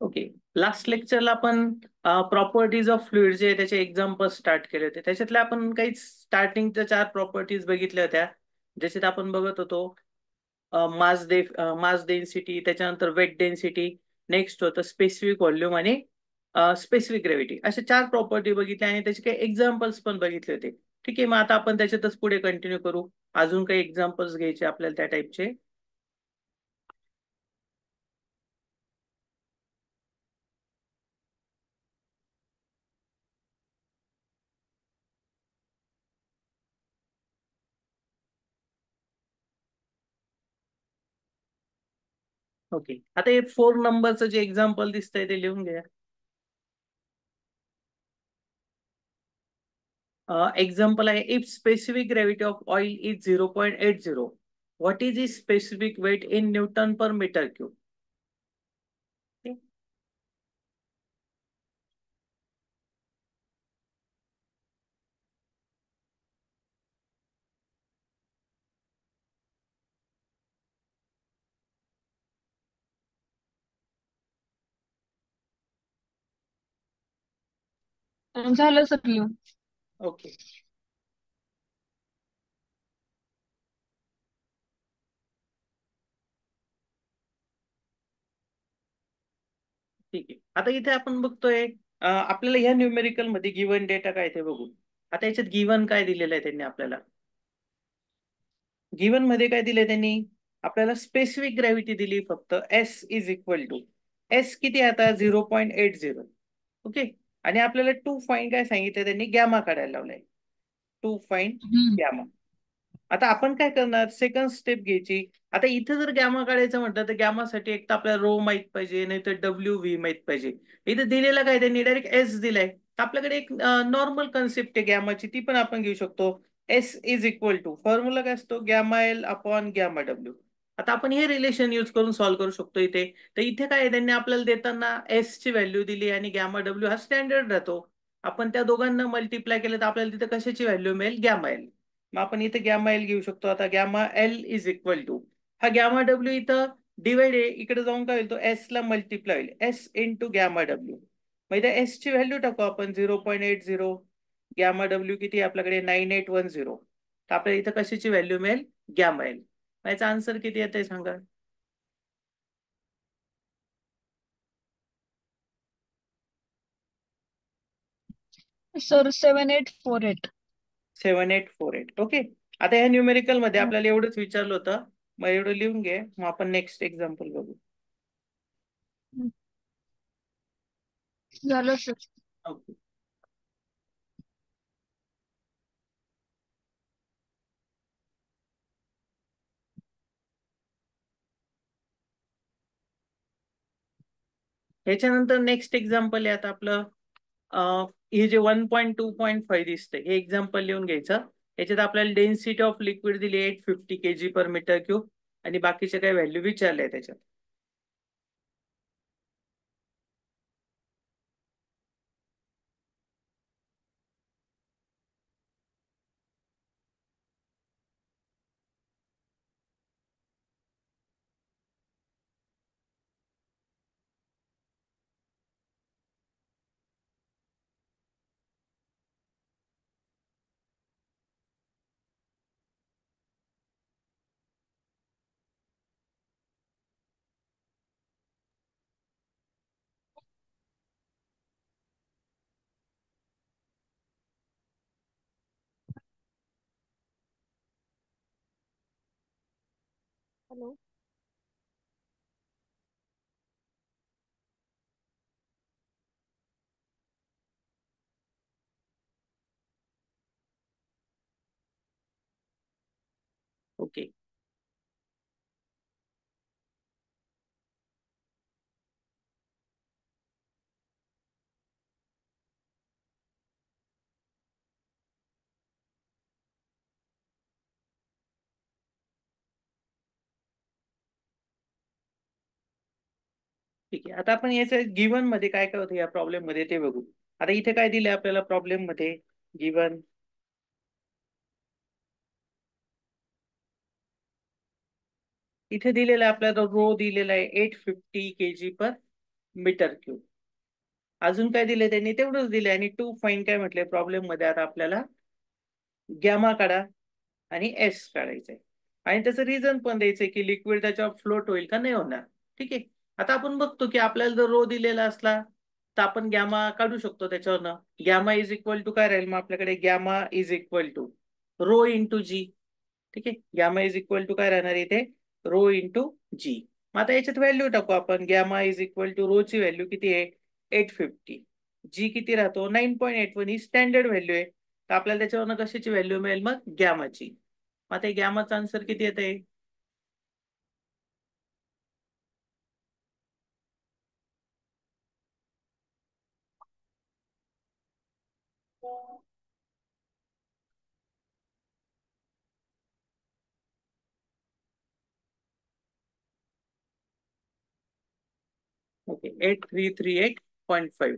Okay. Last लेक्चरला आपण properties of fluid जे त्याचे एक्झाम्पल स्टार्ट केले होते. त्याच्यातल्या आपण काही स्टार्टिंगच्या 4 प्रॉपर्टीज बघितल्या होत्या. ज्याच्यात आपण बघत होतो मास डेन्सिटी, त्याच्यानंतर वेट डेन्सिटी, नेक्स्ट होतं स्पेसिफिक व्हॉल्यूम आणि स्पेसिफिक ग्रॅव्हिटी. अशा 4 प्रॉपर्टी बघितल्या आणि त्याचे काही एक्झाम्पल्स पण बघितले होते. ठीक आहे, मग आता आपण त्याच्यातच पुढे कंटिन्यू करू. अजून काही एक्झाम्पल्स घ्यायचे आपल्याला त्या टाईपचे. ओके, आता हे 4 नंबरचं जे एक्झाम्पल दिसतंय ते लिहून घ्या. एक्झाम्पल आहे, if specific gravity of oil is 0.80, what is is specific weight in newton per metre cube. झालं सर लिहून. ओके, ठीक आहे. आता इथे आपण बघतोय आपल्याला ह्या न्यूमेरिकल मध्ये गिवन डेटा काय ते बघू. आता याच्यात गिवन काय दिलेलं आहे त्यांनी आपल्याला. गिवन मध्ये काय दिलंय त्यांनी आपल्याला स्पेसिफिक ग्रॅव्हिटी दिली फक्त s is equal to s किती आहे आता 0.80. ओके, आणि आपल्याला टू फाईन काय सांगितलं त्यांनी, गॅमा काढायला लावलाय. To find gamma. आता आपण काय करणार, सेकंड स्टेप घ्यायची. आता इथं जर गॅमा काढायचं म्हटलं तर गॅमासाठी एक तर आपल्याला रो माहित पाहिजे, नाही तर डब्ल्यू व्ही माहित पाहिजे. इथं दिलेलं काय त्यांनी डायरेक्ट एस दिलाय. तर आपल्याकडे एक नॉर्मल कन्सेप्ट आहे गॅमाची, ती पण आपण घेऊ शकतो. S is equal to formula काय असतो, गॅमा एल अपॉन गॅमा डब्ल्यू. आता आपण हे रिलेशन यूज करून सॉल्व्ह करू शकतो इथे. तर इथे काय आहे, त्यांनी आपल्याला देताना एस ची व्हॅल्यू दिली आणि गॅमा डब्ल्यू हा स्टँडर्ड राहतो. आपण त्या दोघांना मल्टिप्लाय केलं तर आपल्याला तिथे कशाची व्हॅल्यू मिळेल, गॅमा एल. मग आपण इथे गॅमा एल घेऊ शकतो. आता gamma l is equal to हा गॅमा डब्ल्यू इथं डिवाइड आहे, इकडे जाऊन काय होईल, तो एस ला मल्टिप्लाय होईल, एस इंटू गॅमा डब्ल्यू. मग इथे एस ची व्हॅल्यू टाकू आपण 0.80. गॅमा डब्ल्यू किती आहे आपल्याकडे 9810. तर आपल्याला इथं कशाची व्हॅल्यू मिळेल, गॅमा एल. याचा आन्सर किती येत आहे सांगा. सर 7848. 7848. ओके, आता ह्या न्यूमेरिकल मध्ये आपल्याला एवढंच विचारलं होतं. मग एवढं लिहून घे, मग आपण नेक्स्ट एक्झाम्पल बघू. झालं सर. ओके, ह्याच्यानंतर नेक्स्ट एक्झाम्पल आहे आता आपलं हे जे 1.2.5 दिसतंय हे एक्झाम्पल लिहून घ्यायचं. याच्यात आपल्याला डेन्सिटी ऑफ लिक्विड दिली 850 kg पर मीटर क्यूब आणि बाकीचे काही व्हॅल्यू विचारले त्याच्यात. हॅलो. ओके, ठीक आहे. आता आपण याचं गिवन मध्ये काय काय होतं या प्रॉब्लेम मध्ये ते बघू. आता इथे काय दिलंय आपल्याला प्रॉब्लेम मध्ये, गिवन इथे दिलेला आहे आपल्याला रो दिलेला आहे 850 kg पर मीटर क्यूब. अजून काय दिले त्यांनी, तेवढंच दिले. आणि टू फाईन काय म्हटले प्रॉब्लेम मध्ये, आता आपल्याला गॅमा काढा आणि एस काढायचंय. आणि त्याचं रिझन पण द्यायचंय की लिक्विड त्याच्यावर फ्लोट होईल का नाही होणार. ठीक आहे. आता आपण बघतो की आपल्याला जर रो दिलेला असला तर आपण गॅमा काढू शकतो त्याच्यावरनं. गॅमा इज इक्वल टू काय राहील मग आपल्याकडे, gamma is equal to rho into g. ठीक आहे. गॅमा इज इक्वल टू काय राहणार इथे, रो इंटू जी. मग आता याच्यात व्हॅल्यू टाकू आपण. Gamma is equal to rho ची व्हॅल्यू किती आहे, 850. जी किती राहतो, 9.81. ही स्टँडर्ड व्हॅल्यू आहे. तर आपल्याला त्याच्यावरनं कशाची व्हॅल्यू मिळेल मग, गॅमाची. मग आता गॅमाचा आन्सर किती येते, ओके 8338.5.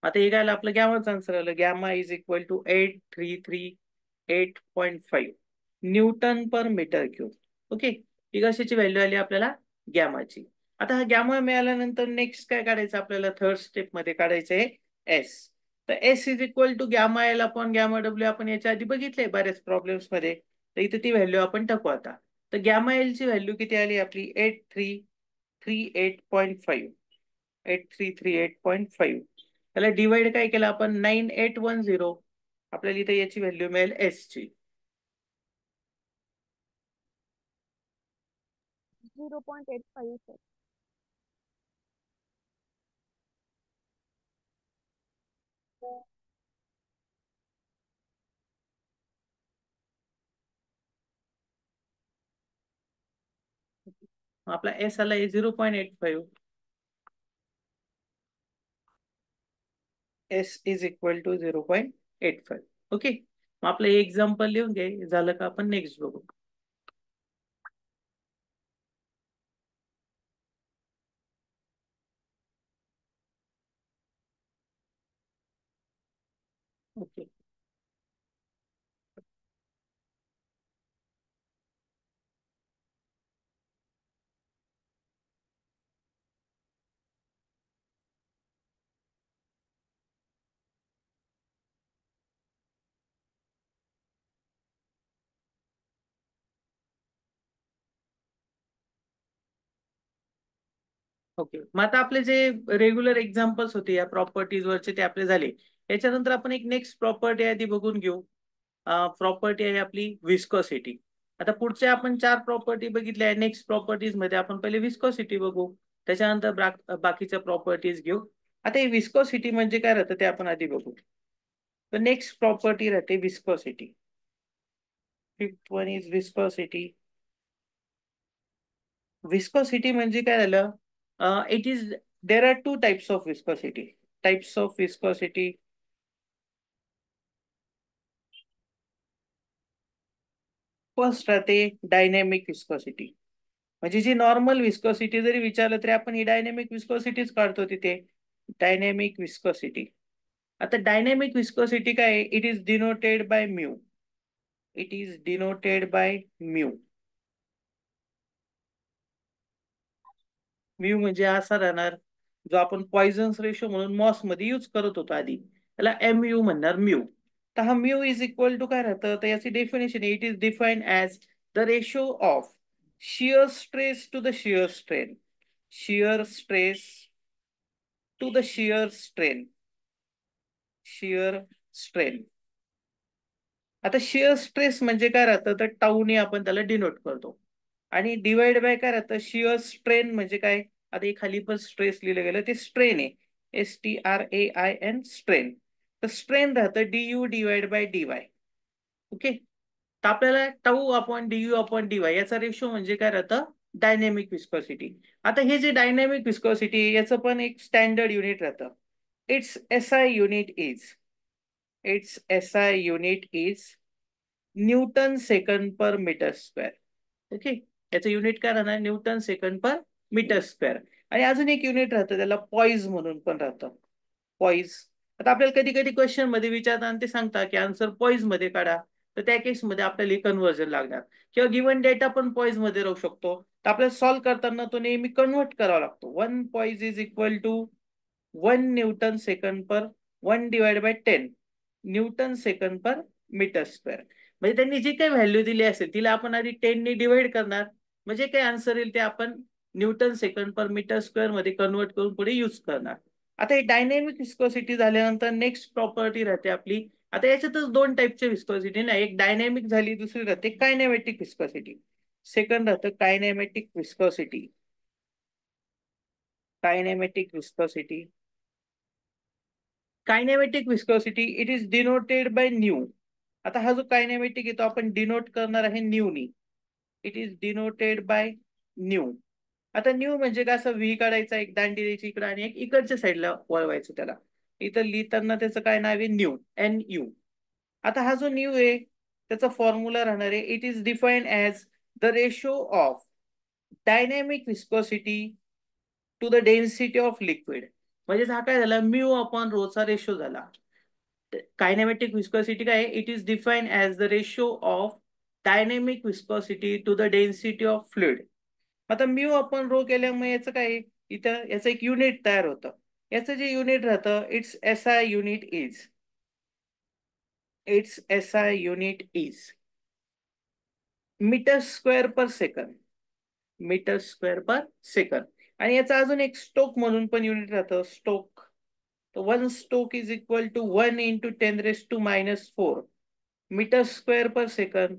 आता हे काय आपलं गॅमाचं आन्सर आलं. Gamma is equal to 8338.5 newton per metre cube. Okay. ही कशाची व्हॅल्यू आली आपल्याला, गॅमाची. आता हा गॅमा मिळाल्यानंतर नेक्स्ट काय काढायचं आपल्याला, थर्ड स्टेप मध्ये काढायचं आहे एस. तर s is equal to gamma l upon gamma डब्ल्यू. आपण याच्या आधी बघितलंय बऱ्याच प्रॉब्लेम्स मध्ये. तर इथे ती व्हॅल्यू आपण टाकू आता. तर गॅमा एल ची व्हॅल्यू किती आली आपली, 8338.5. 8338.5. त्याला डिवाइड काय केलं आपण, 9810. आपल्याला इथे याची व्हॅल्यू मिळेल एस ची. 0.85 सर. आपला एस आला 0.85. S is equal to 0.85. Okay. मग आपलं एक्झाम्पल लिहून घे, झालं का आपण नेक्स्ट बघू. ओके. ओके. मग आता आपले जे रेग्युलर एक्झाम्पल्स होते या प्रॉपर्टीज वरचे ते आपले झाले. याच्यानंतर आपण एक नेक्स्ट प्रॉपर्टी आहे ती बघून घेऊ. प्रॉपर्टी आहे आपली विस्कोसिटी. आता पुढच्या आपण 4 प्रॉपर्टी बघितल्या आहे. नेक्स्ट प्रॉपर्टीज मध्ये आपण पहिले विस्कोसिटी बघू, त्याच्यानंतर बाकीच्या प्रॉपर्टीज घेऊ. आता ही विस्कोसिटी म्हणजे काय राहतं ते आपण आधी बघू. तर नेक्स्ट प्रॉपर्टी राहते viscosity. Fifth one is viscosity. Viscosity म्हणजे काय झालं, it is there are two types of viscosity. Types of viscosity. First राहते डायनॅमिक विस्कोसिटी. म्हणजे जी नॉर्मल विस्कोसिटी जरी विचारलं तरी आपण ही डायनॅमिक विस्कोसिटीच काढतो तिथे. Dynamic viscosity. आता डायनॅमिक विस्कोसिटी काय आहे, it is denoted by mu. It is denoted by mu. Mu म्हणजे असा राहणार जो आपण पॉइझन्स रेशो म्हणून मॉस मध्ये यूज करत होतो आधी, त्याला एम यू म्हणणार म्यू. तर हा म्यू इज इक्वल टू काय राहतं, तर याची definition it is defined as the ratio of shear stress to the shear strain. Shear stress to the shear strain. Shear strain. आता शियर स्ट्रेस म्हणजे काय राहतं, तर टाऊने आपण त्याला डिनोट करतो. आणि डिवाइड बाय काय राहतं, शियर स्ट्रेन म्हणजे काय, आता हे खाली पण स्ट्रेस लिहिलं गेलं ते स्ट्रेन आहे. STRAIN strain. तर स्ट्रेन राहतं DU divide by DY. Okay. तर आपल्याला tau upon DU upon DY याचा रेशो म्हणजे काय राहतं, डायनॅमिक विस्कोसिटी. आता हे जे डायनॅमिक विस्कोसिटी याचं पण एक स्टँडर्ड युनिट राहतं. Its SI unit is, its SI unit is newton second per metre square. Okay. याचं युनिट काय राहणार, newton second per metre square. आणि अजून एक युनिट राहतं त्याला पॉईज म्हणून पण राहतं. पॉईज. आता आपल्याला कधी कधी क्वेश्चन मध्ये विचारतात आणि ते सांगता की आन्सर पॉईज मध्ये काढा. तर त्या केसमध्ये आपल्याला कन्व्हर्जन लागणार, किंवा गिव्हन डेटा पण पॉईज मध्ये राहू शकतो. तर आपल्याला सॉल्व्ह करताना तो नेहमी कन्व्हर्ट करावा लागतो. 1 poise is equal to 1 newton second per 1 divide by 10 newton second per metre square. म्हणजे त्यांनी जी काही व्हॅल्यू दिली असेल तिला आपण आधी 10 ने डिवाइड करणार, म्हणजे काय आन्सर येईल ते आपण Newton second per metre square मध्ये कन्वर्ट करून पुढे यूज करणार. आता हे डायनॅमिक विस्कोसिटी झाल्यानंतर नेक्स्ट प्रॉपर्टी राहते आपली. आता याच्यातच दोन टाईपचे विस्कोसिटी ना, एक डायनॅमिक झाली, दुसरी राहते कायनेमॅटिक विस्कोसिटी. सेकंड राहतं kinematic viscosity. Kinematic viscosity. Kinematic viscosity it is denoted bye new. आता हा जो कायनेमॅटिक आहे तो आपण डिनोट करणार आहे न्यू नी. It is denoted bye new. आता न्यू म्हणजे काय, असं व्ही काढायचा, एक दांडी द्यायची इकडे आणि एक इकडच्या साईडला वळवायचं त्याला. इथं लिहिताना त्याचं काय नाव आहे, न्यू, एन यू. आता हा जो न्यू आहे त्याचा फॉर्म्युला राहणार आहे, it is defined as the ratio of dynamic viscosity to the density of liquid. म्हणजे हा काय झाला, म्यू अपॉन रो चा रेशो झाला. कायनेमॅटिक विस्कोसिटी काय, it is defined as the ratio of dynamic viscosity to the density of fluid. आता mu upon rho केल्यामुळे याचं काय, इथं याचं एक युनिट तयार होतं. याचं जे युनिट राहतं, its S I unit is, its S I unit is metre square per second. Metre square per second. आणि याचा अजून एक स्टोक म्हणून पण युनिट राहतं, स्टोक. तर 1 stoke is equal to 1 into 10⁻⁻⁴ metre square per second.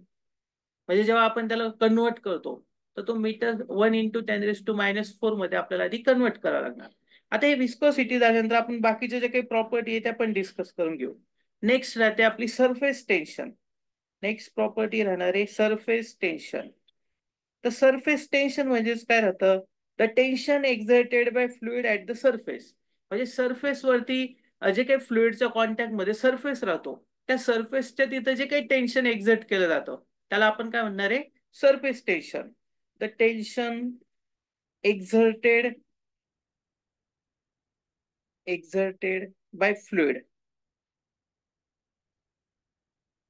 म्हणजे जेव्हा आपण त्याला कन्वर्ट करतो तर तो मीटर 1 इंटू 10⁻⁴ मध्ये आपल्याला आधी कन्वर्ट करावं लागणार. आता हे विस्कोसिटी झाल्यानंतर आपण बाकीच्या ज्या काही प्रॉपर्टी आहे त्या पण डिस्कस करून घेऊ. नेक्स्ट राहते आपली सरफेस टेन्शन. नेक्स्ट प्रॉपर्टी राहणार आहे सरफेस टेन्शन. तर सरफेस टेन्शन म्हणजेच काय राहतं, the tension exerted by fluid at the surface. म्हणजे सरफेस वरती जे काही फ्लुइडच्या कॉन्टॅक्ट मध्ये सरफेस राहतो त्या सरफेसच्या तिथं जे काही टेन्शन एक्झर्ट केलं जातं त्याला आपण काय म्हणणार आहे, surface tension. The tension exerted by fluid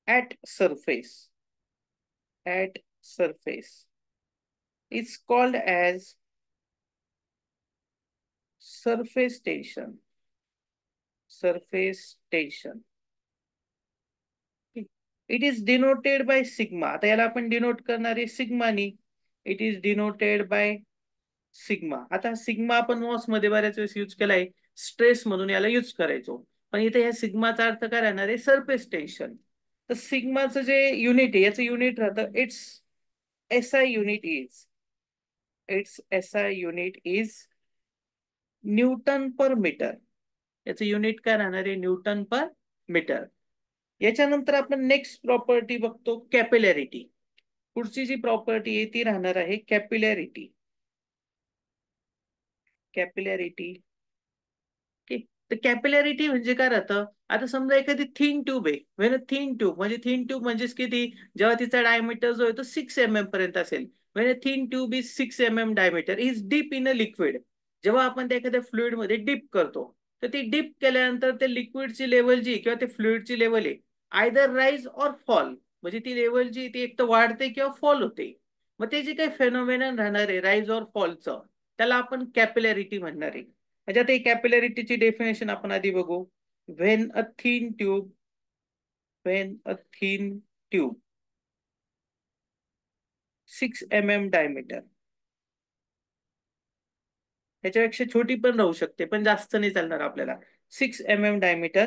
at surface is called as surface tension. Surface tension. It is denoted by sigma. आता याला आपण डिनोट करणार आहे सिग्मानी. It is denoted by sigma. आता सिग्मा आपण मॉस मध्ये बऱ्याच वेळेस यूज केलाय, स्ट्रेस म्हणून याला यूज करायचो. पण इथे ह्या सिग्माचा अर्थ काय राहणार आहे, सरफेस टेन्शन. तर सिग्माचं जे युनिट आहे याचं युनिट राहतं, its SI unit is, its SI unit is newton per metre. याचं युनिट काय राहणार आहे, न्यूटन पर मीटर. याच्यानंतर आपण नेक्स्ट प्रॉपर्टी बघतो, कॅपिलॅरिटी. पुढची जी प्रॉपर्टी आहे ती राहणार आहे कॅपिलॅरिटी. कॅपिलॅरिटी. तर कॅपिलॅरिटी म्हणजे काय राहतं, आता समजा एखादी थिन ट्यूब आहे, व्हेन थिन ट्यूब म्हणजे थिन ट्यूब म्हणजेच किती, जेव्हा तिचा डायमीटर जो आहे तो 6 mm पर्यंत असेल. When thin tube is 6 mm diameter is deep in a liquid. जेव्हा आपण त्या एखाद्या फ्लुइड मध्ये डीप करतो तर ती डीप केल्यानंतर ते लिक्विडची लेवल जी किंवा ते फ्लुइडची लेवल आहे आयदर राईज ऑर फॉल. म्हणजे ती लेवल जी ती एक तर वाढते किंवा फॉल होते. मग ते जे काही फेनोमेनन राहणार आहे राईज ऑर फॉलचं त्याला आपण कॅपिलॅरिटी म्हणणार आहे. म्हणजे आता कॅपिलॅरिटीची डेफिनेशन आपण आधी बघू. When a thin tube, when a thin tube 6 mm diameter, त्याच्यापेक्षा छोटी पण राहू शकते पण जास्त नाही चालणार आपल्याला. 6 mm diameter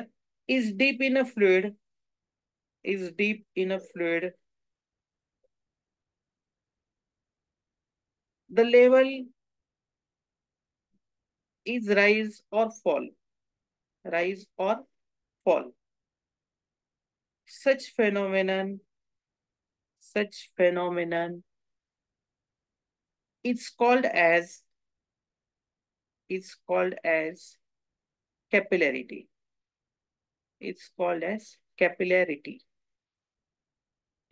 is deep in a fluid, is deep in a fluid. The level is rise और फॉल, राइज और fall. such phenomenon, such phenomenon is called as, is called as capillarity. It's called as capillarity.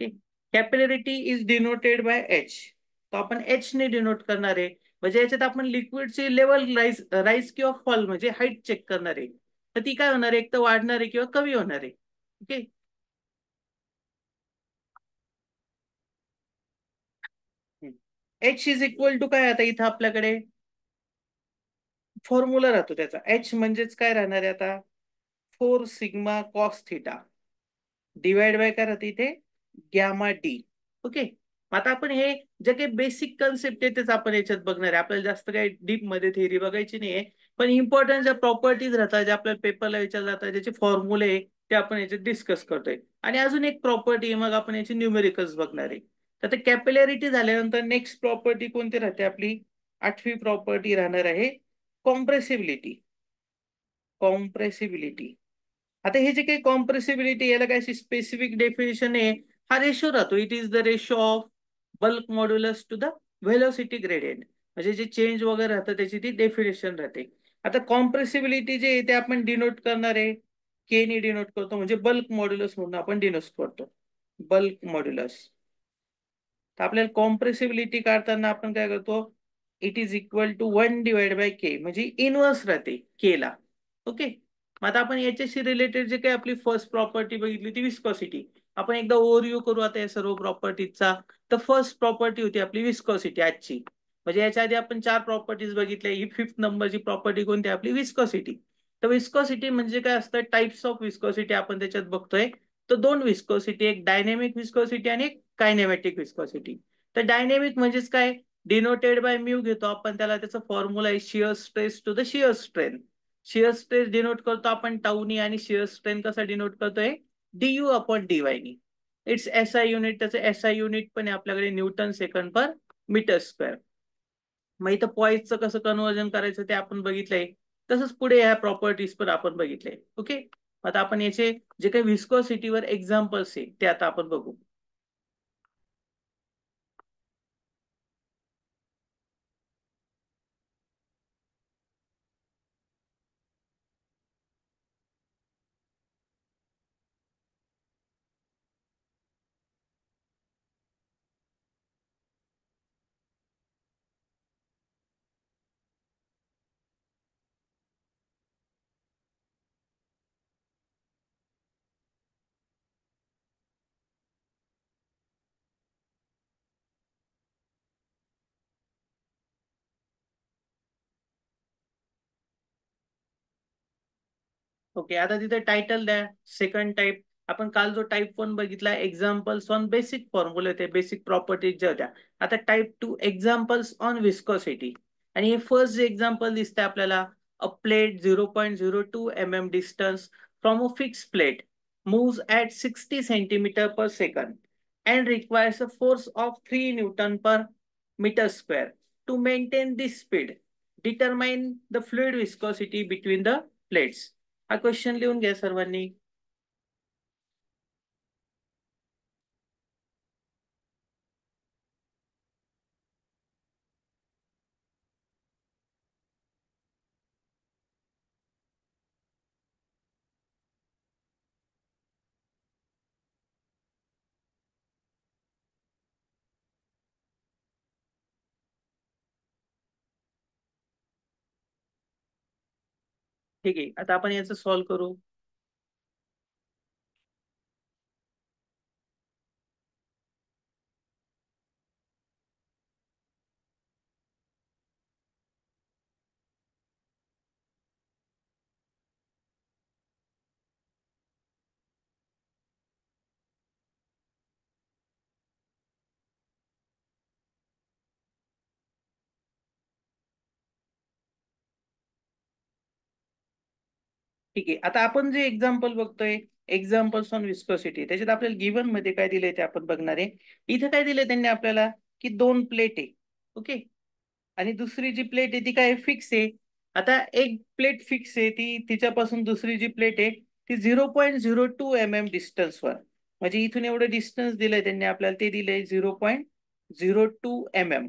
Okay. Capillarity is denoted by H. तो आपण H ने denote करणार आहे. म्हणजे याच्यात आपण लिक्विडची लेवल राईज किंवा फॉल म्हणजे हाईट चेक करणार आहे. तर ती काय होणार आहे, एक तर वाढणार आहे किंवा कमी होणार आहे. Okay. H is equal to काय आता इथं आपल्याकडे फॉर्म्युला राहतो त्याचा. एच म्हणजेच काय राहणार आहे आता, 4 sigma cos theta divide by काय राहते इथे, गॅमा डी. ओके. आता आपण हे जे काही बेसिक कन्सेप्ट आहे तेच आपण याच्यात बघणार आहे. आपल्याला जास्त काही डीप मध्ये थेअरी बघायची नाहीये, पण इम्पॉर्टंट ज्या प्रॉपर्टीज राहतात, जे आपल्याला पेपरला विचारले जातात, ज्याचे फॉर्म्युले ते आपण याच्यात डिस्कस करतोय. आणि अजून एक प्रॉपर्टी मग आपण याची न्यूमेरिकल्स बघणार आहे. तर ते कॅपिलॅरिटी झाल्यानंतर नेक्स्ट प्रॉपर्टी कोणती राहते आपली, 8वी प्रॉपर्टी राहणार आहे कॉम्प्रेसिबिलिटी. कॉम्प्रेसिबिलिटी. आता हे जे काही कॉम्प्रेसिबिलिटी, याला काय स्पेसिफिक डेफिनेशन आहे, हा रेशो राहतो. It is the ratio of bulk modulus to the velocity gradient. म्हणजे जे चेंज वगैरे राहतं त्याची ती डेफिनेशन राहते. आता कॉम्प्रेसिबिलिटी जे आहे ते आपण डिनोट करणार आहे के ने डिनोट करतो, म्हणजे बल्क मॉड्युलस म्हणून आपण डिनोट करतो, बल्क मॉड्युलस. तर आपल्याला कॉम्प्रेसिबिलिटी काढताना आपण काय करतो, इट इज इक्वल टू 1/के, म्हणजे इनवर्स राहते के ला. ओके. मग आता आपण याच्याशी रिलेटेड जे काही आपली फर्स्ट प्रॉपर्टी बघितली ती विस्कॉसिटी. आपण एकदा ओव्हरव्ह्यू करू आता या सर्व प्रॉपर्टीजचा. तर फर्स्ट प्रॉपर्टी होती आपली विस्कॉसिटी आजची. म्हणजे याच्या आधी आपण 4 प्रॉपर्टीज बघितल्या, ही 5th नंबरची प्रॉपर्टी कोणती आपली विस्कॉसिटी. तर विस्कॉसिटी म्हणजे काय असतं, टाइप्स ऑफ विस्कॉसिटी आपण त्याच्यात बघतोय. तर 2 विस्कॉसिटी, एक डायनेमिक विस्कॉसिटी आणि एक कायनेमॅटिक विस्कॉसिटी. तर डायनेमिक म्हणजेच काय, डिनोटेड बाय म्यू घेतो आपण त्याला, त्याचा फॉर्म्युला आहे shear stress to the shear strength. Shear stress denote करतो आपण टाऊनी, आणि शिअर स्ट्रेंथ कसा डिनोट करतोय, डीयू अपॉन डीवायनी. इट्स एसआय युनिट, त्याचं एसआय युनिट पण आहे आपल्याकडे newton second per metre square. मग इथं पॉईंटचं कसं कन्वर्जन करायचं ते आपण बघितलंय. तसंच पुढे ह्या प्रॉपर्टीज पण आपण बघितले. ओके. आता आपण याचे जे काही विस्कोसिटीवर एक्झाम्पल्स आहे ते आता आपण बघू. ओके. आता तिथे टायटल द्या, सेकंड टाईप. आपण काल जो टाईप 1 बघितला, एक्झाम्पल्स ऑन बेसिक फॉर्म्युले होते, बेसिक प्रॉपर्टीज ज्या होत्या. आता टाईप 2 एक्झाम्पल्स ऑन विस्कोसिटी. आणि हे फर्स्ट जे एक्झाम्पल दिसते आपल्याला, अ plate 0.02 mm distance from a fix plate moves at 60 centimeter per second and requires a force of 3 Newton per meter square to maintain this speed. Determine the fluid viscosity between the plates. हा question लिहून घ्या सर्वांनी. ठीक आहे. आता आपण याचं solve करू. ठीक आहे. आता आपण जे एक्झाम्पल बघतोय, एक्झाम्पल्स ऑन विस्कोसिटी, त्याच्यात आपल्याला गिवन मध्ये काय दिलंय ते आपण बघणार आहे. इथं काय दिलंय त्यांनी आपल्याला, की 2 प्लेट आहे. ओके. आणि दुसरी जी प्लेट आहे ती काय फिक्स आहे. आता एक प्लेट फिक्स आहे, ती तिच्यापासून दुसरी जी प्लेट आहे ती 0.02 mm डिस्टन्सवर, म्हणजे इथून एवढं डिस्टन्स दिलंय त्यांनी आपल्याला, ते दिलंय 0.02 mm.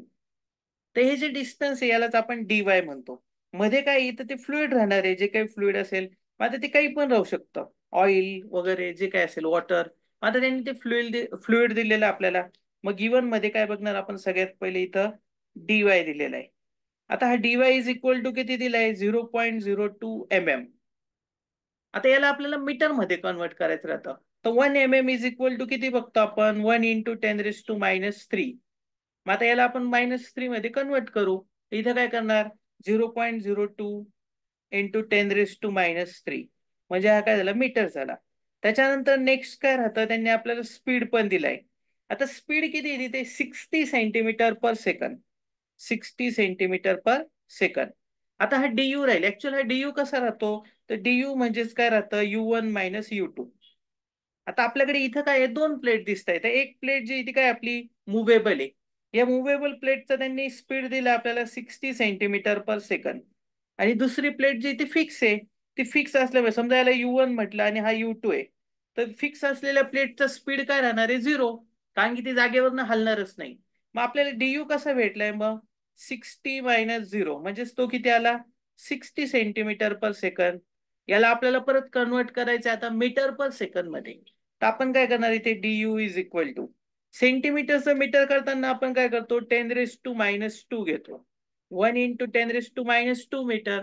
तर हे जे डिस्टन्स आहे यालाच आपण dy म्हणतो. मध्ये काय इथं ते फ्लुइड राहणार आहे, जे काही फ्लुइड असेल. मग आता ते काही पण राहू शकतं, ऑइल वगैरे जे काय असेल, वॉटर. आता त्यांनी ते फ्लुइड दिलेलं आपल्याला. मग गिवन मध्ये काय बघणार आपण, सगळ्यात पहिले इथं dy दिलेला आहे. आता हा dy इज इक्वल टू किती दिलाय, 0.02 mm. आता याला आपल्याला मीटर मध्ये कन्वर्ट करायचं राहतं. तर 1 mm इज इक्वल टू किती बघतो आपण, 1 × 10⁻³ मग आता याला आपण -3 मध्ये कन्वर्ट करू. इथं काय करणार 0.02 इंटू 10⁻³ म्हणजे हा काय झाला मीटर झाला. त्याच्यानंतर नेक्स्ट काय राहतं, त्यांनी आपल्याला स्पीड पण दिलाय. आता स्पीड किती आहे तिथे 60 centimetre per second. 60 centimetre per second. आता हा डीयू राहील. ऍक्च्युअल हा डीयू कसा राहतो, तर डीयू म्हणजेच काय राहतं U1 - U2. आता आपल्याकडे इथं काय आहे, दोन प्लेट दिसत आहेत. एक प्लेट जी ती काय आपली मुव्हेबल आहे. या मुव्हेबल प्लेटचा त्यांनी स्पीड दिला आपल्याला 60 सेंटीमीटर पर सेकंद. आणि दुसरी प्लेट जी ती फिक्स आहे. ती फिक्स असल्यामुळे समजा याला U1 म्हटलं आणि हा U2 आहे. तर फिक्स असलेल्या प्लेटचा स्पीड काय राहणार आहे 0. कारण की ती जागेवरनं हलणारच नाही. मग आपल्याला डीयू कसा भेटलाय मग 60 - 0 म्हणजेच तो किती आला 60 सेंटीमीटर पर सेकंद. याला आपल्याला परत कन्वर्ट करायचं आता मीटर पर सेकंद मध्ये. तर आपण काय करणार इथे डीयू इज इक्वल टू सेंटीमीटरचं मीटर करताना आपण काय करतो 10⁻² घेतो. 1 इंटू 10⁻² मीटर.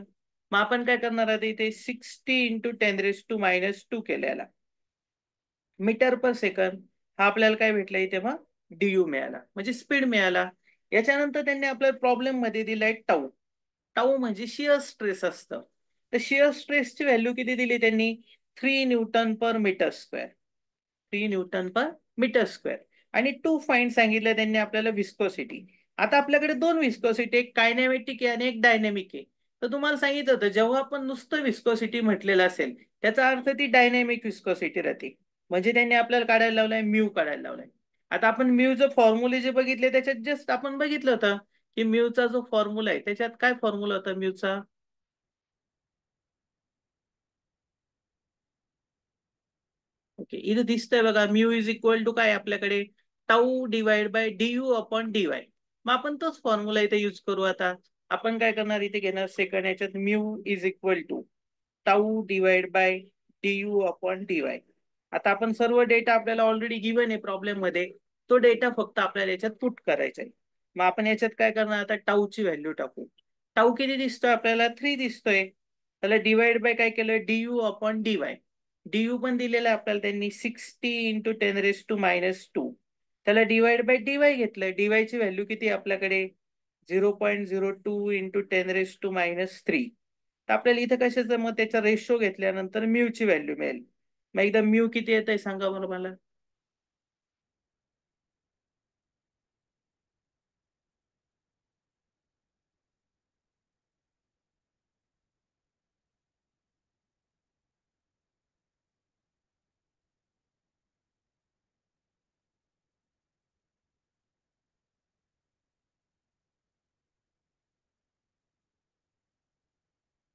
मग आपण काय करणार आता इथे 60 इंटू 10⁻² केलेला मीटर पर सेकंद. हा आपल्याला काय भेटला इथे मग डीयू मिळाला म्हणजे स्पीड मिळाला. याच्यानंतर त्यांनी आपल्या प्रॉब्लेम मध्ये दिलाय टाऊ. टाऊ म्हणजे शिअर स्ट्रेस असतं. तर शिअर स्ट्रेसची व्हॅल्यू किती दिली त्यांनी 3 Newton per metre square. 3 Newton per metre square. आणि 2 फाइंड सांगितलं त्यांनी आपल्याला विस्कोसिटी. आता आपल्याकडे दोन विस्कोसिटी, एक कायनेमॅटिक आहे आणि एक डायनॅमिक आहे. तर तुम्हाला सांगितलं होतं जेव्हा आपण नुसतं विस्कोसिटी म्हटलेलं असेल त्याचा अर्थ ती डायनॅमिक विस्कोसिटी राहते. म्हणजे त्यांनी आपल्याला काढायला लावलाय म्यू काढायला लावलाय. आता आपण म्यूचं फॉर्म्युले जे बघितले त्याच्यात जस्ट आपण बघितलं होतं की म्यूचा जो फॉर्म्युला आहे त्याच्यात काय फॉर्म्युला होता म्यूचा. ओके इथं दिसतंय बघा म्यू इज इक्वल टू काय आपल्याकडे tau divide by d u upon d y. मग आपण तोच फॉर्म्युला इथे यूज करू. आता आपण काय करणार इथे घेणार सेकंड याच्यात mu is equal to tau divide by d u upon d y. आता आपण सर्व डेटा आपल्याला ऑलरेडी गिवन आहे प्रॉब्लेम मध्ये. तो डेटा फक्त आपल्याला याच्यात पुट करायचा आहे. मग आपण याच्यात काय करणार आता टाऊची व्हॅल्यू टाकू. टाऊ किती दिसतोय आपल्याला 3 दिसतोय. त्याला डिवाइड बाय काय केलं डीयू अपॉन डीवाय. डीयू पण दिलेला आहे आपल्याला त्यांनी 60 इंटू 10⁻². त्याला डिवाइड बाय डीवाय घेतलंय. डीवाय ची व्हॅल्यू किती आहे आपल्याकडे 0.02 इंटू 10⁻³ तर आपल्याला इथं कशाचं मग त्याचा रेशो घेतल्यानंतर म्यू ची व्हॅल्यू मिळेल. मग एकदा म्यू किती येत आहे सांगा बरं मला.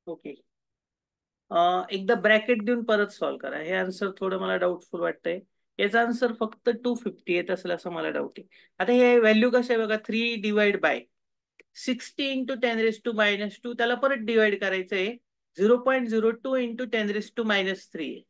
ओके एकदा ब्रॅकेट देऊन परत सॉल्व्ह करा. हे आन्सर थोडं मला डाऊटफुल वाटतंय. याचा आन्सर फक्त 250 येत असेल असं मला डाऊट आहे. आता हे व्हॅल्यू कसं आहे बघा 3 डिवाइड बाय 60 इंटू 10⁻². त्याला परत डिवाइड करायचं आहे 0.02 इंटू 10⁻³ आहे.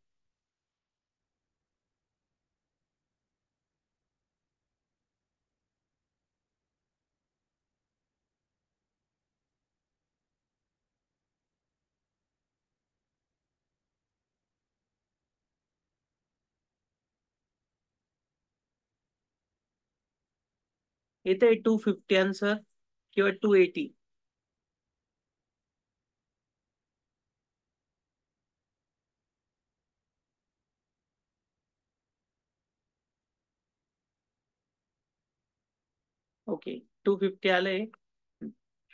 येते 250 आन्सर किंवा 280. ओके 250 आलंय.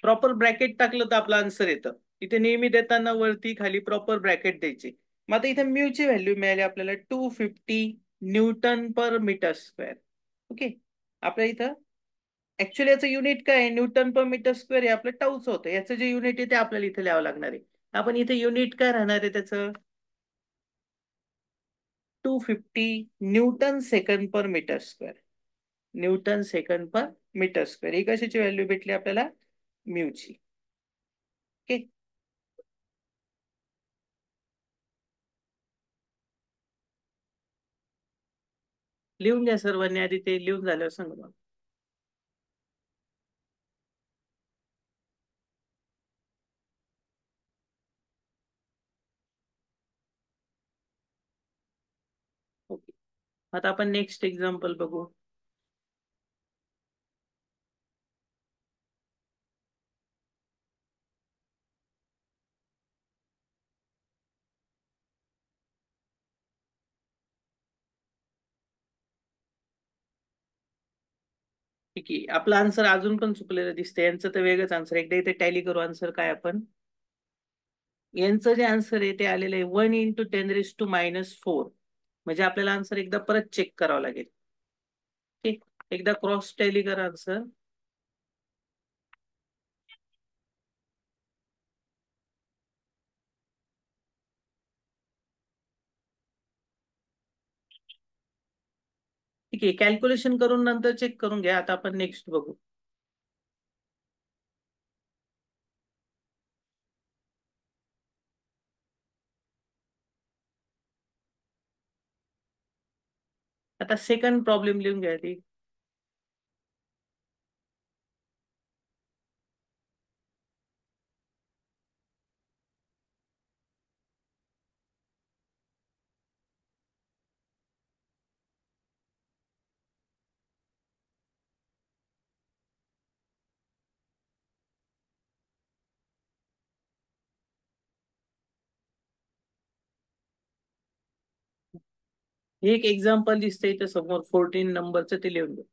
प्रॉपर ब्रॅकेट टाकलं तर आपलं आन्सर येतं. इथे नेहमी देताना वरती खाली प्रॉपर ब्रॅकेट द्यायचे. मग आता इथे म्यू ची व्हॅल्यू मिळाली आपल्याला 250 Newton per metre square. Okay आपल्या इथं ऍक्च्युअली याचं युनिट काय आहे न्यूटन पर मीटर स्क्वेअर हे आपलं टाऊच होतं. याचं जे युनिट आहे ते आपल्याला इथे लिहावं लागणार आहे. आपण इथे युनिट काय राहणार आहे त्याचं 250 Newton second per metre square. Newton second per metre square ही कशाची व्हॅल्यू भेटली आपल्याला म्यूची. ओके लिहून घ्या सर्वांनी आधी ते लिहून झाल्यावर सांगा मला. ओके आता आपण नेक्स्ट एक्झाम्पल बघू. ठीक आहे, आपला आन्सर अजून पण चुकलेलं दिसतंय. यांचं तर वेगळंच आन्सर. एकदा इथे टॅली करू आन्सर काय आपण. यांचं जे आन्सर आहे ते आलेलं आहे 1 × 10⁻⁴. म्हणजे आपल्याला आन्सर एकदा परत चेक करावं लागेल. ठीक, एकदा क्रॉस टॅली करा आन्सर. ठीक आहे, कॅल्क्युलेशन करून नंतर चेक करून घ्या. आता आपण नेक्स्ट बघू. आता सेकंड प्रॉब्लेम लिहून घ्या ती. हे एक एक्झाम्पल दिसतंय इथं समोर 14 नंबरचं, ते लिहून घ्या.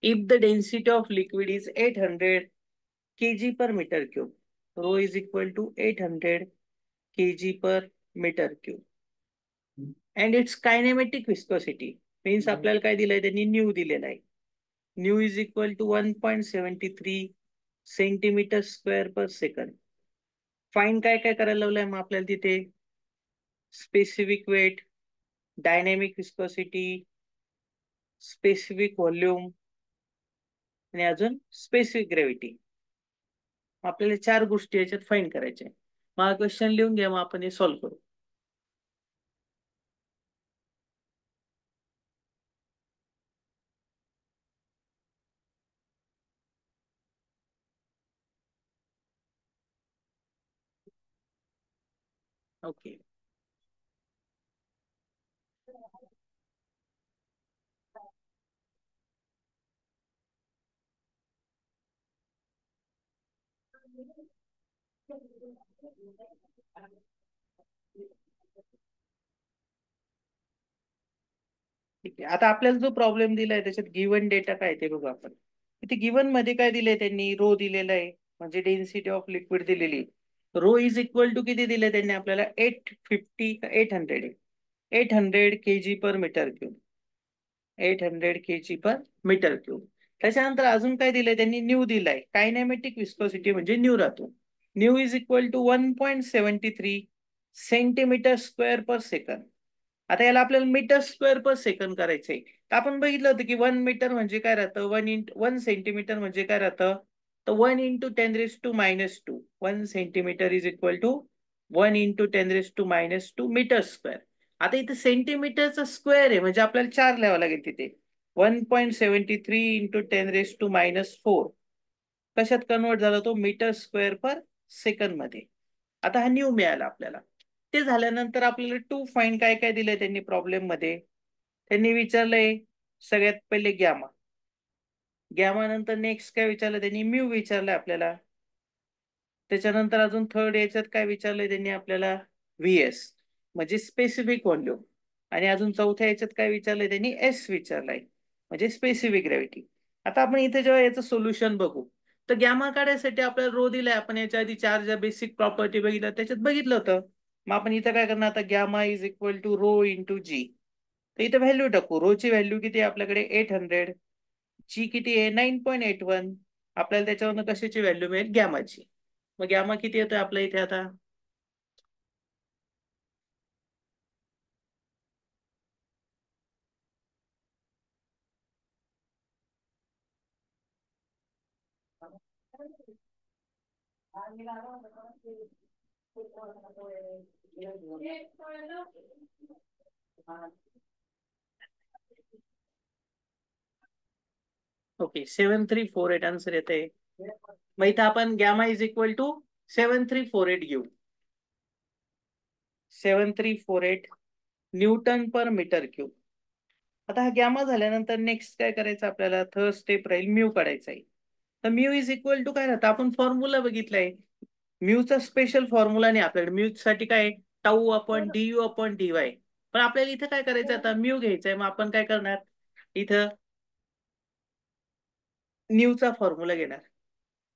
If the density of liquid is 800 kg per meter cube, rho is equal to 800 kg per meter cube, and its kinematic viscosity means आपल्याला काय दिलंय त्यांनी, न्यू दिलेला आहे. Nu is equal to 1.73 centimetre square per second. Fine काय काय करायला लावलंय मग आपल्याला तिथे, specific weight, dynamic viscosity, specific volume आणि अजून स्पेसिफिक ग्रॅव्हिटी. आपल्याला 4 गोष्टी याच्यात फाईन करायच्या. मग हा क्वेश्चन लिहून घ्या, मग आपण हे सॉल्व्ह करू. ओके, ठीक आहे. आता आपल्याला जो प्रॉब्लेम दिलाय त्याच्यात गिवन डेटा काय ते बघू आपण. इथे गिवन मध्ये काय दिलंय त्यांनी, रो दिलेला आहे, म्हणजे डेन्सिटी ऑफ लिक्विड दिलेली. रो इज इक्वल टू किती दिलंय त्यांनी आपल्याला, 850 का 800 आहे, 800 kg per metre cube, 800 kg per metre cube. त्याच्यानंतर अजून काय दिलंय त्यांनी, न्यू दिलाय. कायनेमॅटिक विस्कोसिटी म्हणजे न्यू राहतो. Nu is equal to 1.73 centimetre square per second. आता याला आपल्याला मीटर स्क्वेअर पर सेकंड करायचंय. तर आपण बघितलं होतं की 1 मीटर म्हणजे काय राहतं, 1 सेंटीमीटर म्हणजे काय राहतं, तर 1 × 10⁻². 1 centimetre is equal to 1 × 10⁻² metre square. आता इथे सेंटीमीटरचा स्क्वेअर आहे म्हणजे आपल्याला 4 लिहावं लागेल तिथे. 1.73 × 10⁻⁴ कशात कन्वर्ट झाला तो, मीटर स्क्वेअर पर सेकंड मध्ये. आता हा न्यू मिळाला आपल्याला. ते झाल्यानंतर आपल्याला टू फाईन काय काय दिलंय त्यांनी प्रॉब्लेम मध्ये. त्यांनी विचारलंय सगळ्यात पहिले गॅमा. गॅमा नंतर नेक्स्ट काय विचारलं त्यांनी, म्यू विचारलंय आपल्याला. त्याच्यानंतर अजून थर्ड याच्यात काय विचारलंय त्यांनी आपल्याला, व्हीएस म्हणजे स्पेसिफिक व्हॉल्यूम. आणि अजून चौथ्या याच्यात काय विचारलंय त्यांनी, एस विचारलंय म्हणजे स्पेसिफिक ग्रॅव्हिटी. आता आपण इथे जेव्हा याचं सोल्युशन बघू, तर गॅमा काढायसाठी आपल्याला रो दिलाय. आपण याच्या आधी 4 ज्या बेसिक प्रॉपर्टी बघितल्या त्याच्यात बघितलं होतं. मग आपण इथं काय करणार, आता gamma is equal to rho into g. तर इथं व्हॅल्यू टाकू. रोची व्हॅल्यू किती आहे आपल्याकडे, 800. जी किती आहे, 9.81. आपल्याला त्याच्यावरनं कशाची व्हॅल्यू मिळेल, गॅमाची. मग गॅमा किती येतोय आपल्या इथे आता, ओके 7348 आन्सर येते. मग इथं आपण गॅमा इज इक्वल टू 7348 घेऊ. 7348 न्यूटन पर मीटर क्यूब. आता हा गॅमा झाल्यानंतर नेक्स्ट काय करायचं आपल्याला, थर्ड स्टेप राहील म्यू काढायचा आहे. तर म्यू इज इक्वल टू काय राहतं, आपण फॉर्म्युला बघितलाय. म्यूचा स्पेशल फॉर्म्युला नाही आपल्याकडे. म्यू साठी काय, tau upon D you upon D Y. पण आपल्याला इथं काय करायचं, आता म्यू घ्यायचंय. मग आपण काय करणार इथं, न्यूचा फॉर्म्युला घेणार.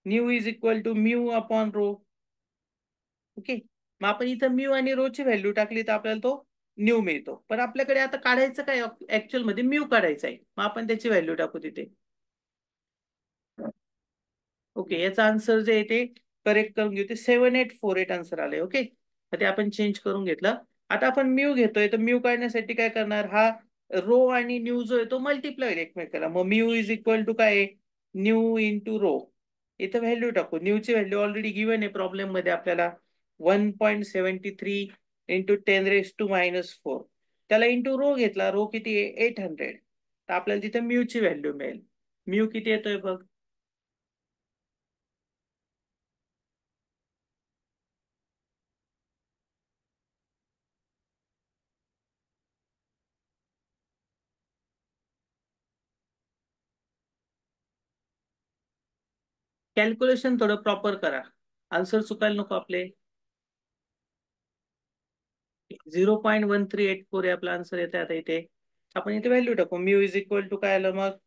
Nu is equal to mu upon rho. Okay, मग आपण इथं म्यू आणि रो ची व्हॅल्यू टाकली तर आपल्याला तो न्यू मिळतो. पण आपल्याकडे आता काढायचं काय, ऍक्च्युअल मध्ये म्यू काढायचं आहे. मग आपण त्याची व्हॅल्यू टाकू तिथे. ओके, याचा आन्सर जे आहे ते करेक्ट करून घेऊ. ते 7848 आन्सर आले. ओके, तर ते आपण चेंज करून घेतलं. आता आपण म्यू घेतोय, तर म्यू काढण्यासाठी काय करणार, हा रो आणि न्यू जो आहे तो मल्टिप्लाय होईल एकमेकाला. मग म्यू इज इक्वल टू काय आहे, न्यू इंटू रो. इथं व्हॅल्यू टाकू. न्यूची व्हॅल्यू ऑलरेडी गिवन आहे प्रॉब्लेम मध्ये आपल्याला, 1.73 इंटू 10⁻⁻⁴. त्याला इंटू रो घेतला, रो किती आहे 800. तर आपल्याला तिथे म्यूची व्हॅल्यू मिळेल. म्यू किती येतोय बघ, कॅल्क्युलेशन थोडं प्रॉपर करा, आन्सर चुकायला नको आपले. 0.1384 आपला आन्सर येते. आता इथे आपण इथे व्हॅल्यू टाकू. म्यू इज इक्वल टू काय आलं मग,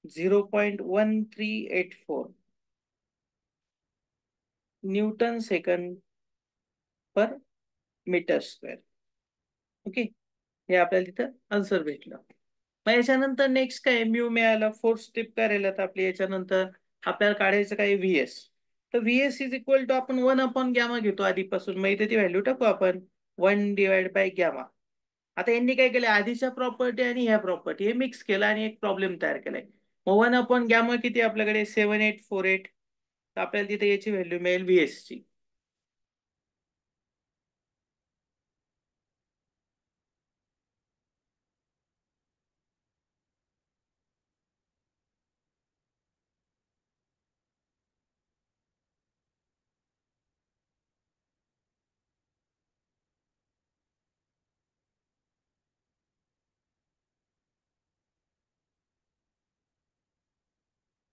0.1384 Newton second per metre square. Okay, हे आपल्याला तिथं आन्सर भेटलं. मग याच्यानंतर नेक्स्ट काय, म्यू मिळाला, फोर्थ स्टेप काय राहिलं आता आपली. याच्यानंतर आपल्याला काढायचं काय, व्हीएस. तर व्हीएस इज इक्वल टू आपण 1/γ घेतो आधीपासून. मग इथे ती व्हॅल्यू टाकू आपण, 1/γ. आता यांनी काय केलं, आधीच्या प्रॉपर्टी आणि ह्या प्रॉपर्टी हे मिक्स केलं आणि एक प्रॉब्लेम तयार केलाय. मग 1/γ किती आपल्याकडे, 7848. तर आपल्याला तिथे याची व्हॅल्यू मिळेल व्हीएस ची.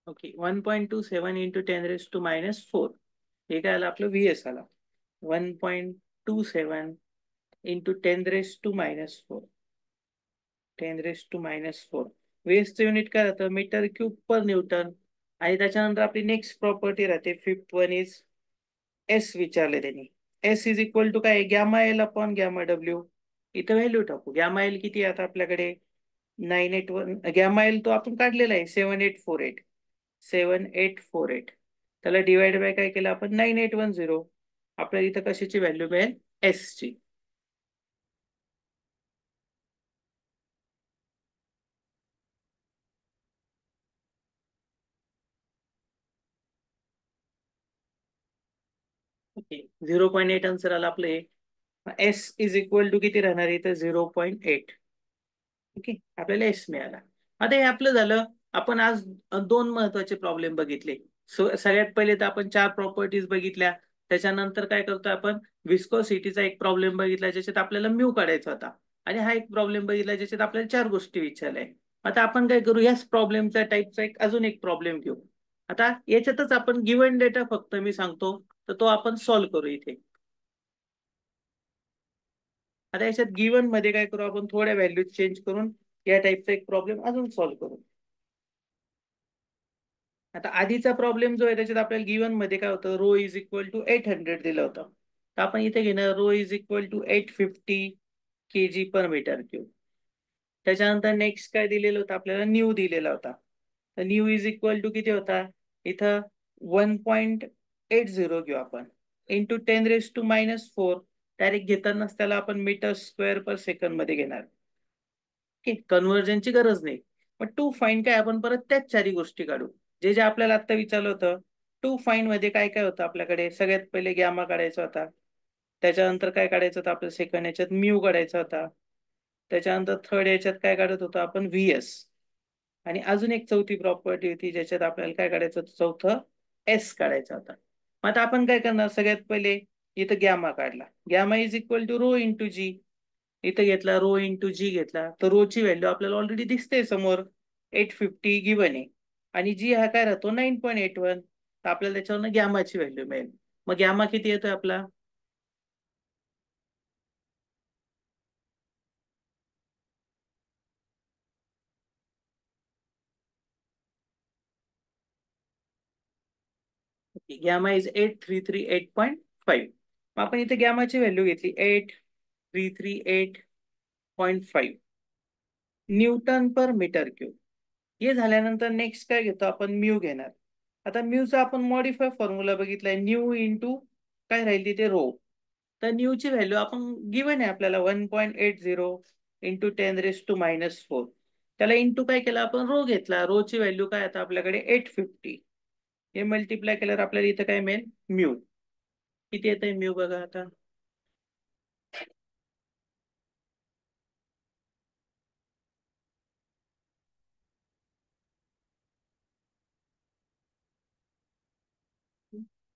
Okay, 1.27 into 10⁻⁻⁴. हे काय आलं आपलं, व्हीएस आला. 1.27 इंटू 10⁻⁻⁴. 10⁻⁻⁴. वेस्टचं युनिट काय राहतं, मीटर क्यूब पर न्यूटन. आणि त्याच्यानंतर आपली नेक्स्ट प्रॉपर्टी राहते, फिफ्थ वन इज एस विचारले त्यांनी. एस इज इक्वल टू काय, गॅमा एल अपॉन गॅमा डब्ल्यू. इथं व्हॅल्यू टाकू. गॅमा एल किती आहे आता आपल्याकडे, 981. गॅमा एल तो आपण काढलेला आहे, 7848. 7848. त्याला डिवाइड बाय काय केलं आपण, 9810. आपल्याला इथं कशाची व्हॅल्यू मिळेल, एस ची. ओके, 0.8 आन्सर आला आपले. एस इज इक्वल टू किती राहणार इथं, 0.8. ओके, आपल्याला एस मिळाला. आता हे आपलं झालं. आपण आज दोन महत्वाचे प्रॉब्लेम बघितले. सगळ्यात पहिले तर आपण 4 प्रॉपर्टीज बघितल्या. त्याच्यानंतर काय करतो आपण, विस्कोसिटीचा एक प्रॉब्लेम बघितला ज्याच्यात आपल्याला म्यू काढायचा होता. आणि हा एक प्रॉब्लेम बघितला ज्याच्यात आपल्याला 4 गोष्टी विचारल्या. आता आपण काय करू, याच प्रॉब्लेमच्या टाईपचा एक अजून एक प्रॉब्लेम घेऊ. आता याच्यातच आपण गिवन डेटा फक्त मी सांगतो, तर तो आपण सॉल्व्ह करू इथे. आता याच्यात गिवन मध्ये काय करू आपण, थोड्या व्हॅल्यू चेंज करून या टाईपचा एक प्रॉब्लेम अजून सॉल्व्ह करू. आता आधीचा प्रॉब्लेम जो आहे त्याच्यात आपल्याला गिवन मध्ये काय होतं, रो इज इक्वल टू 800 दिलं होतं. तर आपण इथे घेणार rho is equal to 850 kg per metre cube. त्याच्यानंतर नेक्स्ट काय दिलेलं होतं आपल्याला, न्यू दिलेला होता. तर न्यू इज इक्वल टू किती होता इथं, 1.80 घेऊ आपण, इंटू 10⁻⁻⁴. डायरेक्ट घेतानाच त्याला आपण मीटर स्क्वेअर पर सेकंड मध्ये घेणार. कन्व्हर्जनची गरज नाही. मग टू फाईन काय, आपण परत त्याच 4 गोष्टी काढू जे जे आपल्याला आता विचारलं होतं. टू फाईन मध्ये काय काय होतं आपल्याकडे, सगळ्यात पहिले गॅमा काढायचा होता. त्याच्यानंतर काय काढायचं होतं आपल्या सेकंड याच्यात, म्यू काढायचा होता. त्याच्यानंतर थर्ड याच्यात काय काढत होतो आपण, व्हीएस. आणि अजून एक चौथी प्रॉपर्टी होती ज्याच्यात आपल्याला काय काढायचं होतं, चौथं एस काढायचा होता. मग आता आपण काय करणार, सगळ्यात पहिले इथं गॅमा काढला. Gamma is equal to rho into g. इथं घेतला रो इंटू जी घेतला, तर रो ची व्हॅल्यू आपल्याला ऑलरेडी दिसते समोर, 850 गिवन आहे. आणि जी हा काय राहतो 9.81. तर आपल्याला त्याच्यावरनं गॅमाची व्हॅल्यू मिळेल. मग गॅमा किती येतोय आपला, गॅमा इज 8338.5. मग आपण इथे गॅमाची व्हॅल्यू घेतली 8338.5 न्यूटन पर मीटर क्यूब. हे झाल्यानंतर नेक्स्ट काय घेतो आपण, म्यू घेणार. आता म्यूचा आपण मॉडिफाय फॉर्म्युला बघितलाय, न्यू इंटू काय राहील तिथे रो. तर न्यूची व्हॅल्यू आपण गिवन आहे आपल्याला 1.80 इंटू 10⁻⁻⁴. त्याला इंटू काय केलं आपण, रो घेतला. रोची व्हॅल्यू काय आता आपल्याकडे 850. हे मल्टिप्लाय केल्यावर आपल्याला इथं काय मिळेल, म्यू. किती येत आहे म्यू बघा आता,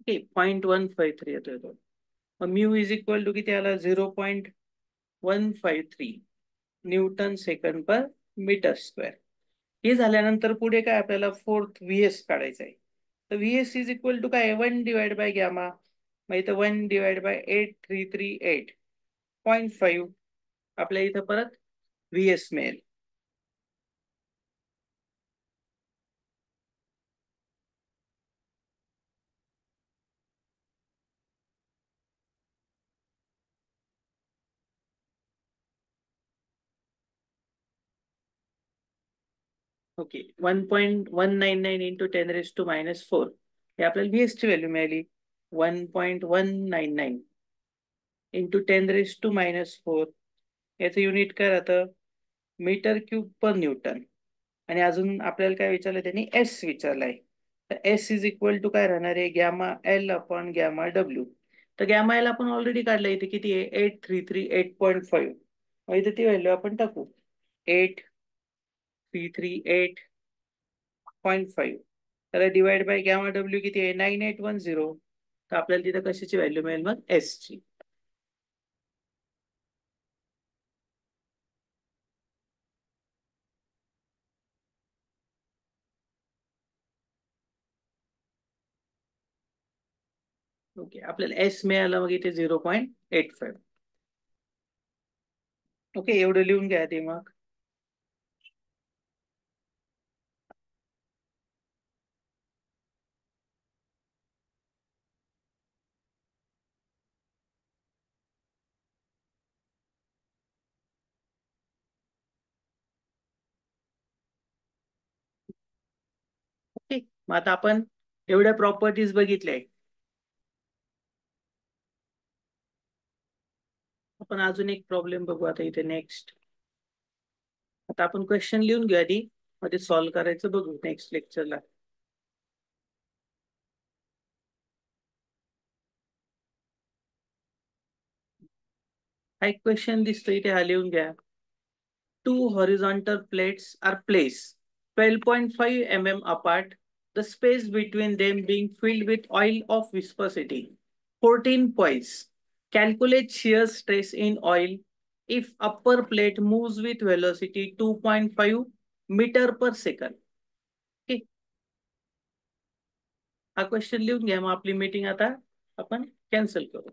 ओके 0.153 येतोय तो. मग म्यू इज इक्वल टू किती आला, 0.153 Newton second per metre square. हे झाल्यानंतर पुढे काय आपल्याला फोर्थ व्हीएस काढायचं आहे. तर व्हीएस इज इक्वल टू काय, 1/γ. मग इथं 1/8338.5 आपल्या इथं परत व्हीएस मिळेल. ओके 1.199 इंटू 10⁻⁴ हे आपल्याला व्हीएस ची व्हॅल्यू मिळाली. 1.199 इंटू 10⁻⁴ याचं युनिट काय राहतं, मीटर क्यूब पर न्यूटन. आणि अजून आपल्याला काय विचारलं त्यांनी, एस विचारलाय. तर एस इज इक्वल टू काय राहणार आहे, gamma l upon gamma W. तर गॅमा एल आपण ऑलरेडी काढलं, इथे किती आहे 8338.5. मग इथे ती व्हॅल्यू आपण टाकू 8338.5. त्याला डिवाइड बाय गॅमा डब्ल्यू किती आहे 9810. तर आपल्याला तिथं कशाची व्हॅल्यू मिळेल मग, एस ची. ओके आपल्याला एस मिळालं मग इथे 0.85. ओके एवढं लिहून घ्या ते मग. ओके मग आता आपण एवढ्या प्रॉपर्टीज बघितल्या. आपण अजून एक प्रॉब्लेम बघू आता इथे नेक्स्ट. आता आपण क्वेश्चन लिहून घेऊ आधी, मग ते सॉल्व्ह करायचं बघू नेक्स्ट लेक्चरला. हा एक क्वेश्चन दिसतो इथे, हा लिहून घ्या. Two horizontal plates are placed 12.5 mm apart, the space between them being filled with oil of viscosity 14 poise. Calculate shear stress in oil if upper plate moves with velocity 2.5 meter per second. Okay. हा question लिहून घ्या, मग आपली meeting आता आपण cancel करू.